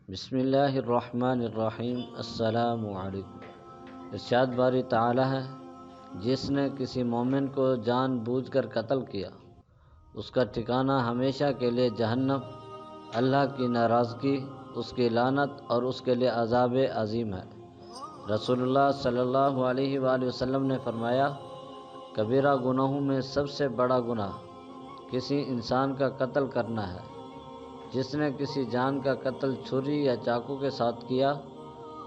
بسم اللہ الرحمن الرحیم۔ السلام علیکم۔ ارشاد باری تعالی ہے، جس نے کسی مومن کو جان بوجھ کر قتل کیا اس کا ٹھکانہ ہمیشہ کے لیے جہنم، اللہ کی ناراضگی، اس کی لعنت اور اس کے لیے عذاب عظیم ہے۔ رسول اللہ صلی اللہ علیہ وآلہ وسلم نے فرمایا، کبیرہ گناہوں میں سب سے بڑا گناہ کسی انسان کا قتل کرنا ہے۔ جس نے کسی جان کا قتل چھری یا چاقو کے ساتھ کیا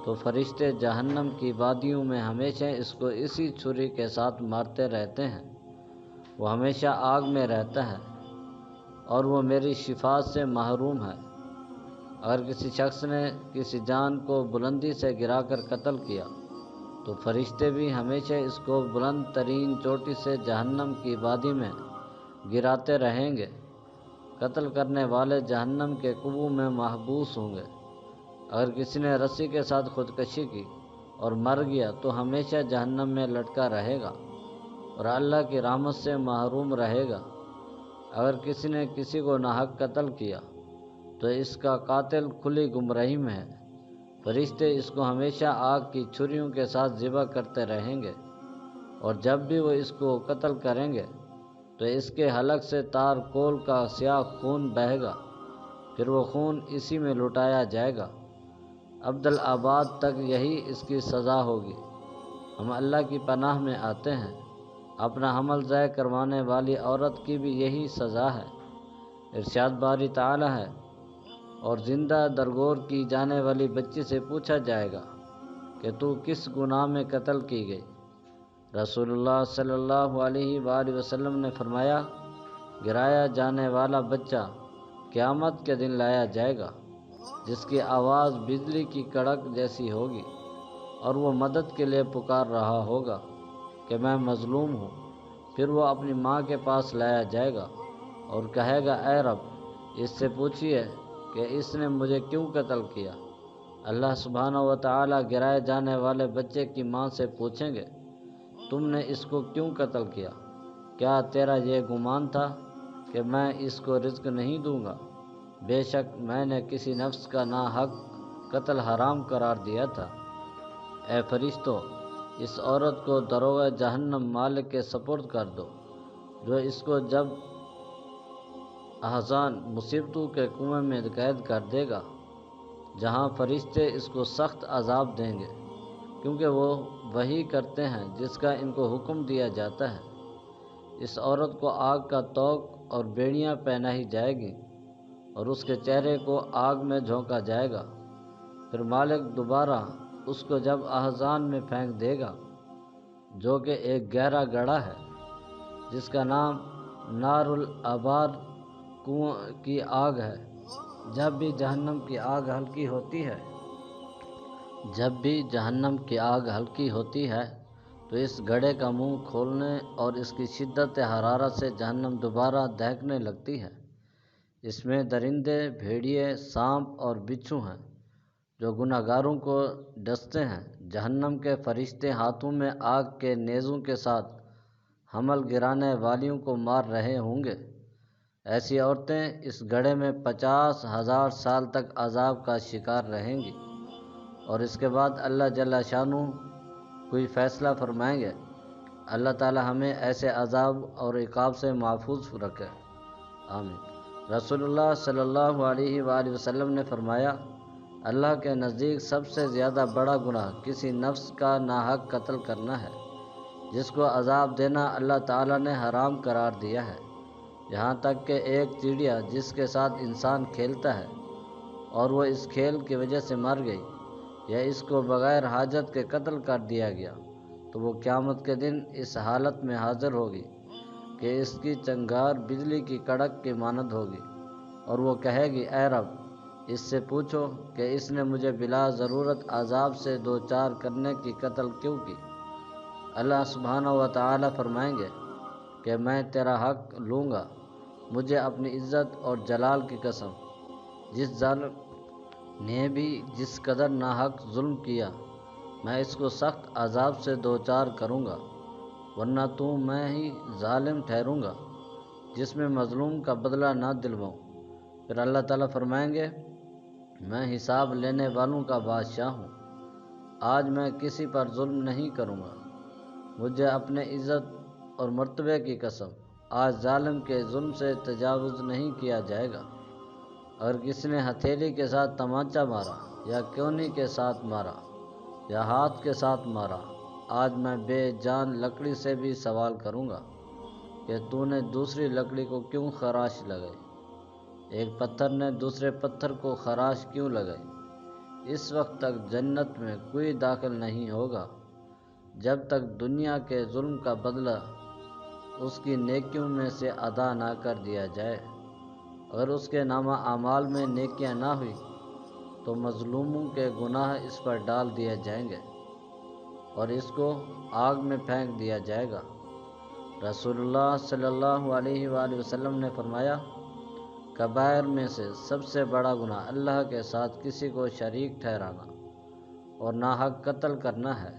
تو فرشتے جہنم کی وادیوں میں ہمیشہ اس کو اسی چھری کے ساتھ مارتے رہتے ہیں۔ وہ ہمیشہ آگ میں رہتا ہے اور وہ میری شفاعت سے محروم ہے۔ اگر کسی شخص نے کسی جان کو بلندی سے گرا کر قتل کیا تو فرشتے بھی ہمیشہ اس کو بلند ترین چوٹی سے جہنم کی وادی میں گراتے رہیں گے۔ قتل کرنے والے جہنم کے کنبوں میں محبوس ہوں گے۔ اگر کسی نے رسی کے ساتھ خودکشی کی اور مر گیا تو ہمیشہ جہنم میں لٹکا رہے گا اور اللہ کی رحمت سے محروم رہے گا۔ اگر کسی نے کسی کو ناحق قتل کیا تو اس کا قاتل کھلی گمراہی میں ہے۔ فرشتے اس کو ہمیشہ آگ کی چھریوں کے ساتھ ذبح کرتے رہیں گے، اور جب بھی وہ اس کو قتل کریں گے تو اس کے حلق سے تار کول کا سیاہ خون بہے گا، پھر وہ خون اسی میں لٹایا جائے گا۔ ابدالآباد تک یہی اس کی سزا ہوگی۔ ہم اللہ کی پناہ میں آتے ہیں، اپنا حمل ضائع کروانے والی عورت کی بھی یہی سزا ہے۔ ارشاد باری تعالی ہے، اور زندہ درگور کی جانے والی بچی سے پوچھا جائے گا کہ تو کس گناہ میں قتل کی گئی؟ رسول اللہ صلی اللہ علیہ وآلہ وسلم نے فرمایا، گرایا جانے والا بچہ قیامت کے دن لایا جائے گا، جس کی آواز بجلی کی کڑک جیسی ہوگی، اور وہ مدد کے لیے پکار رہا ہوگا کہ میں مظلوم ہوں۔ پھر وہ اپنی ماں کے پاس لایا جائے گا اور کہے گا، اے رب، اس سے پوچھئے کہ اس نے مجھے کیوں قتل کیا۔ اللہ سبحانہ و تعالی گرائے جانے والے بچے کی ماں سے پوچھیں گے، تم نے اس کو کیوں قتل کیا؟ کیا تیرا یہ گمان تھا کہ میں اس کو رزق نہیں دوں گا؟ بے شک میں نے کسی نفس کا ناحق قتل حرام قرار دیا تھا۔ اے فرشتوں، اس عورت کو دروغ جہنم مالک کے سپرد کر دو، جو اس کو جب احزان مصیبتوں کے کنویں میں قید کر دے گا، جہاں فرشتے اس کو سخت عذاب دیں گے، کیونکہ وہ وہی کرتے ہیں جس کا ان کو حکم دیا جاتا ہے۔ اس عورت کو آگ کا طوق اور بیڑیاں پہنائی جائے گی اور اس کے چہرے کو آگ میں جھونکا جائے گا۔ پھر مالک دوبارہ اس کو جب احزان میں پھینک دے گا، جو کہ ایک گہرا گڑھا ہے، جس کا نام نار الابار کنواں کی آگ ہے۔ جب بھی جہنم کی آگ ہلکی ہوتی ہے تو اس گڑھے کا منہ کھولنے اور اس کی شدت حرارت سے جہنم دوبارہ دہکنے لگتی ہے۔ اس میں درندے، بھیڑیے، سانپ اور بچھو ہیں جو گناہ گاروں کو ڈستے ہیں۔ جہنم کے فرشتے ہاتھوں میں آگ کے نیزوں کے ساتھ حمل گرانے والیوں کو مار رہے ہوں گے۔ ایسی عورتیں اس گڑھے میں 50,000 سال تک عذاب کا شکار رہیں گی، اور اس کے بعد اللہ جل شانہ کوئی فیصلہ فرمائیں گے۔ اللہ تعالی ہمیں ایسے عذاب اور عقاب سے محفوظ رکھے، آمین۔ رسول اللہ صلی اللہ علیہ وآلہ وسلم نے فرمایا، اللہ کے نزدیک سب سے زیادہ بڑا گناہ کسی نفس کا ناحق قتل کرنا ہے، جس کو عذاب دینا اللہ تعالی نے حرام قرار دیا ہے۔ یہاں تک کہ ایک چڑیا جس کے ساتھ انسان کھیلتا ہے اور وہ اس کھیل کی وجہ سے مر گئی، یا اس کو بغیر حاجت کے قتل کر دیا گیا، تو وہ قیامت کے دن اس حالت میں حاضر ہوگی کہ اس کی چنگار بجلی کی کڑک کی مانند ہوگی، اور وہ کہے گی، اے رب، اس سے پوچھو کہ اس نے مجھے بلا ضرورت عذاب سے دوچار کرنے کی قتل کیوں کی۔ اللہ سبحانہ و تعالی فرمائیں گے کہ میں تیرا حق لوں گا، مجھے اپنی عزت اور جلال کی قسم، جس ظالم نے بھی جس قدر ناحق ظلم کیا، میں اس کو سخت عذاب سے دوچار کروں گا، ورنہ تو میں ہی ظالم ٹھہروں گا، جس میں مظلوم کا بدلہ نہ دلواؤں۔ پھر اللہ تعالیٰ فرمائیں گے میں حساب لینے والوں کا بادشاہ ہوں۔ آج میں کسی پر ظلم نہیں کروں گا۔ مجھے اپنے عزت اور مرتبے کی قسم، آج ظالم کے ظلم سے تجاوز نہیں کیا جائے گا۔ اگر کسی نے ہتھیلی کے ساتھ تمانچہ مارا یا کیونی کے ساتھ مارا یا ہاتھ کے ساتھ مارا، آج میں بے جان لکڑی سے بھی سوال کروں گا کہ تو نے دوسری لکڑی کو کیوں خراش لگائی؟ ایک پتھر نے دوسرے پتھر کو خراش کیوں لگائی؟ اس وقت تک جنت میں کوئی داخل نہیں ہوگا جب تک دنیا کے ظلم کا بدلہ اس کی نیکیوں میں سے ادا نہ کر دیا جائے۔ اگر اس کے نامہ اعمال میں نیکیاں نہ ہوئی تو مظلوموں کے گناہ اس پر ڈال دیے جائیں گے اور اس کو آگ میں پھینک دیا جائے گا۔ رسول اللہ صلی اللہ علیہ وآلہ وسلم نے فرمایا، کبائر میں سے سب سے بڑا گناہ اللہ کے ساتھ کسی کو شریک ٹھہرانا اور ناحق قتل کرنا ہے۔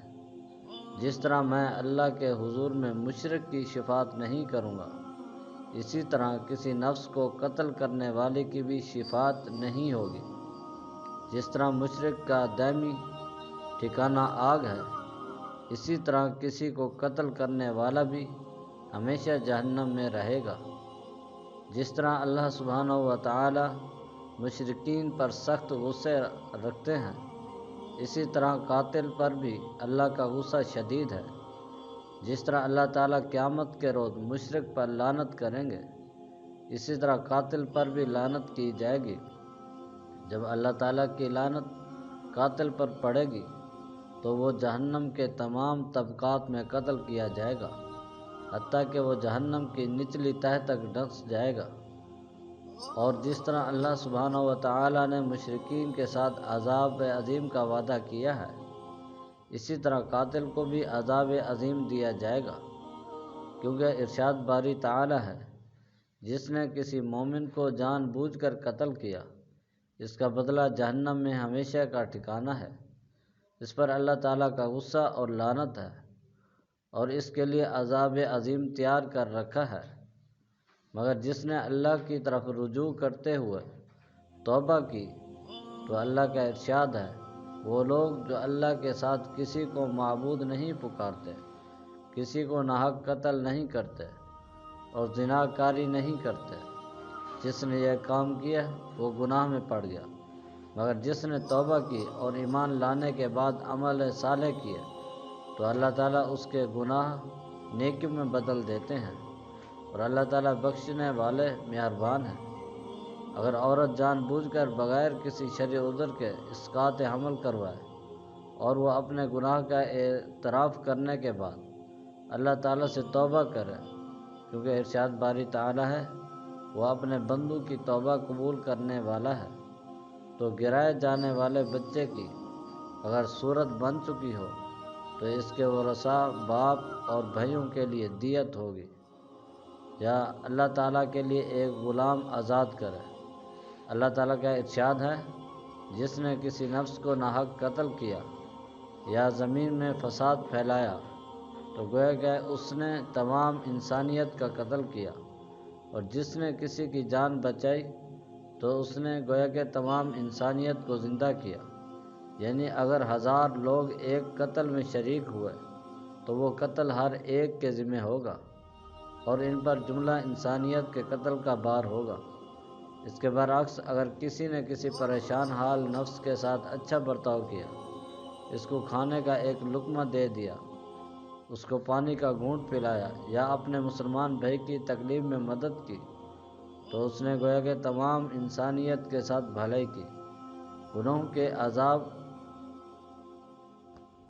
جس طرح میں اللہ کے حضور میں مشرک کی شفاعت نہیں کروں گا، اسی طرح کسی نفس کو قتل کرنے والے کی بھی شفاعت نہیں ہوگی۔ جس طرح مشرک کا دائمی ٹھکانہ آگ ہے، اسی طرح کسی کو قتل کرنے والا بھی ہمیشہ جہنم میں رہے گا۔ جس طرح اللہ سبحانہ و تعالی مشرکین پر سخت غصے رکھتے ہیں، اسی طرح قاتل پر بھی اللہ کا غصہ شدید ہے۔ جس طرح اللہ تعالیٰ قیامت کے روز مشرک پر لعنت کریں گے، اسی طرح قاتل پر بھی لعنت کی جائے گی۔ جب اللہ تعالیٰ کی لعنت قاتل پر پڑے گی تو وہ جہنم کے تمام طبقات میں قتل کیا جائے گا، حتیٰ کہ وہ جہنم کی نچلی تہہ تک دھنس جائے گا۔ اور جس طرح اللہ سبحانہ و تعالیٰ نے مشرکین کے ساتھ عذاب عظیم کا وعدہ کیا ہے، اسی طرح قاتل کو بھی عذاب عظیم دیا جائے گا، کیونکہ ارشاد باری تعالیٰ ہے، جس نے کسی مومن کو جان بوجھ کر قتل کیا، اس کا بدلہ جہنم میں ہمیشہ کا ٹھکانہ ہے۔ اس پر اللہ تعالیٰ کا غصہ اور لعنت ہے اور اس کے لیے عذاب عظیم تیار کر رکھا ہے۔ مگر جس نے اللہ کی طرف رجوع کرتے ہوئے توبہ کی تو اللہ کا ارشاد ہے، وہ لوگ جو اللہ کے ساتھ کسی کو معبود نہیں پکارتے، کسی کو ناحق قتل نہیں کرتے اور زنا کاری نہیں کرتے، جس نے یہ کام کیا وہ گناہ میں پڑ گیا۔ مگر جس نے توبہ کی اور ایمان لانے کے بعد عمل صالح کیے تو اللہ تعالیٰ اس کے گناہ نیکیوں میں بدل دیتے ہیں، اور اللہ تعالیٰ بخشنے والے مہربان ہیں۔ اگر عورت جان بوجھ کر بغیر کسی شرعی عذر کے اسقاط حمل کروائے اور وہ اپنے گناہ کا اعتراف کرنے کے بعد اللہ تعالیٰ سے توبہ کرے، کیونکہ ارشاد باری تعالیٰ ہے، وہ اپنے بندوں کی توبہ قبول کرنے والا ہے، تو گرائے جانے والے بچے کی اگر صورت بن چکی ہو تو اس کے ورثاء باپ اور بھائیوں کے لیے دیت ہوگی، یا اللہ تعالیٰ کے لیے ایک غلام آزاد کرے۔ اللہ تعالیٰ کا ارشاد ہے، جس نے کسی نفس کو ناحق قتل کیا یا زمین میں فساد پھیلایا تو گویا کہ اس نے تمام انسانیت کا قتل کیا، اور جس نے کسی کی جان بچائی تو اس نے گویا کہ تمام انسانیت کو زندہ کیا۔ یعنی اگر 1000 لوگ ایک قتل میں شریک ہوئے تو وہ قتل ہر ایک کے ذمہ ہوگا اور ان پر جملہ انسانیت کے قتل کا بار ہوگا۔ اس کے برعکس اگر کسی نے کسی پریشان حال نفس کے ساتھ اچھا برتاؤ کیا، اس کو کھانے کا ایک لقمہ دے دیا، اس کو پانی کا گھونٹ پلایا یا اپنے مسلمان بھائی کی تکلیف میں مدد کی، تو اس نے گویا کہ تمام انسانیت کے ساتھ بھلائی کی۔ گناہوں کے عذاب